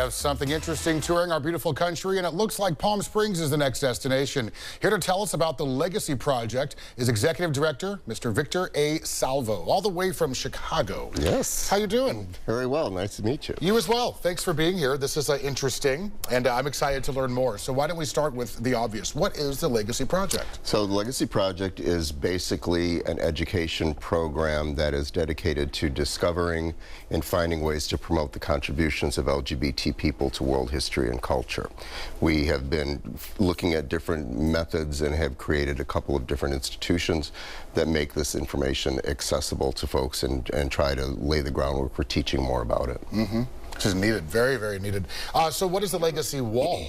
have something interesting touring our beautiful country, and it looks like Palm Springs is the next destination. Here to tell us about the Legacy Project is Executive Director, Mr. Victor A. Salvo, all the way from Chicago. Yes. How you doing? Very well. Nice to meet you. You as well. Thanks for being here. This is interesting, and I'm excited to learn more. So why don't we start with the obvious? What is the Legacy Project? So the Legacy Project is basically an education program that is dedicated to discovering and finding ways to promote the contributions of LGBT people to world history and culture. We have been looking at different methods and have created a couple of different institutions that make this information accessible to folks and try to lay the groundwork for teaching more about it. This is needed, very, very needed. So what is the Legacy Wall?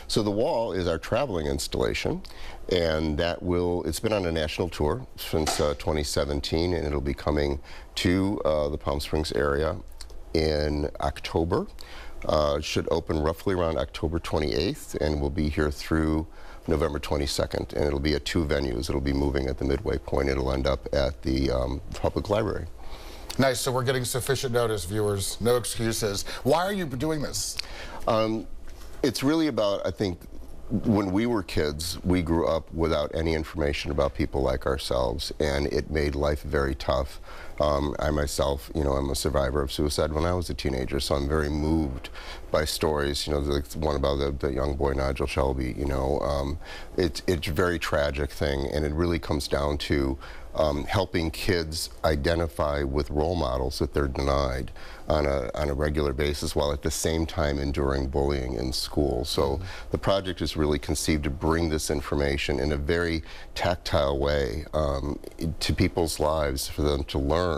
So the wall is our traveling installation, and it's been on a national tour since 2017, and it'll be coming to the Palm Springs area in October. It should open roughly around October 28th, and we'll be here through November 22nd, and it'll be at two venues. It'll be moving at the midway point. It'll end up at the public library. Nice, so we're getting sufficient notice, viewers. No excuses. Why are you doing this? It's really about, I think, when we were kids, we grew up without any information about people like ourselves, and it made life very tough. I myself, I'm a survivor of suicide when I was a teenager, so I'm very moved by stories, like the one about the young boy Nigel Shelby, it's a very tragic thing, and it really comes down to helping kids identify with role models that they're denied on a regular basis, while at the same time enduring bullying in school. So the project is really conceived to bring this information in a very tactile way to people's lives, for them to learn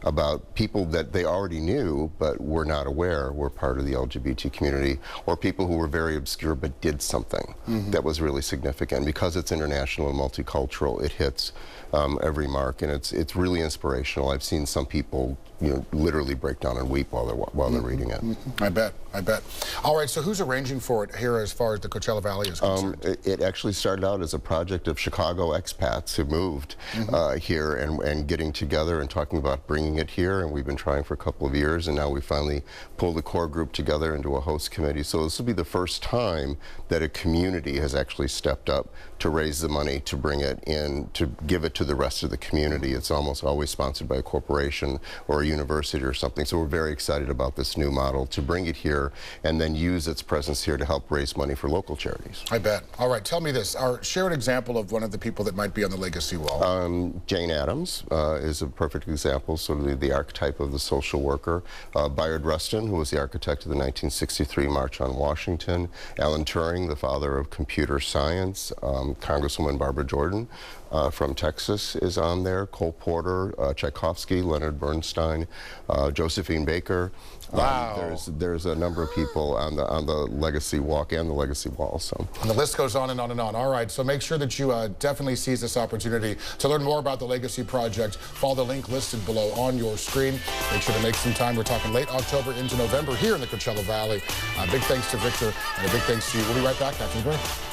about people that they already knew but were not aware were part of the LGBT community, or people who were very obscure but did something that was really significant. Because it's international and multicultural, it hits every mark, and it's really inspirational. I've seen some people literally break down and weep while they're reading it. I bet. All right, so who's arranging for it here as far as the Coachella Valley is concerned? It actually started out as a project of Chicago expats who moved here and getting together and talking about bringing it here, and we've been trying for a couple of years, and now we finally pulled the core group together into a host committee. So this will be the first time that a community has actually stepped up to raise the money to bring it in, to give it to the rest of the community. It's almost always sponsored by a corporation or a university or something. So we're very excited about this new model to bring it here and then use its presence here to help raise money for local charities. I bet. All right, tell me this. Share an example of one of the people that might be on the Legacy Wall. Jane Addams is a perfect example, sort of the archetype of the social worker. Bayard Rustin, who was the architect of the 1963 March on Washington. Alan Turing, the father of computer science. Congresswoman Barbara Jordan from Texas is on there. Cole Porter, Tchaikovsky, Leonard Bernstein, Josephine Baker. Wow. There's a number of people on the Legacy Walk and the Legacy Wall. So. And the list goes on and on and on. All right, so make sure that you definitely seize this opportunity to learn more about the Legacy Project. Follow the link listed below on your screen. Make sure to make some time. We're talking late October into November here in the Coachella Valley. Big thanks to Victor, and a big thanks to you. We'll be right back after the break.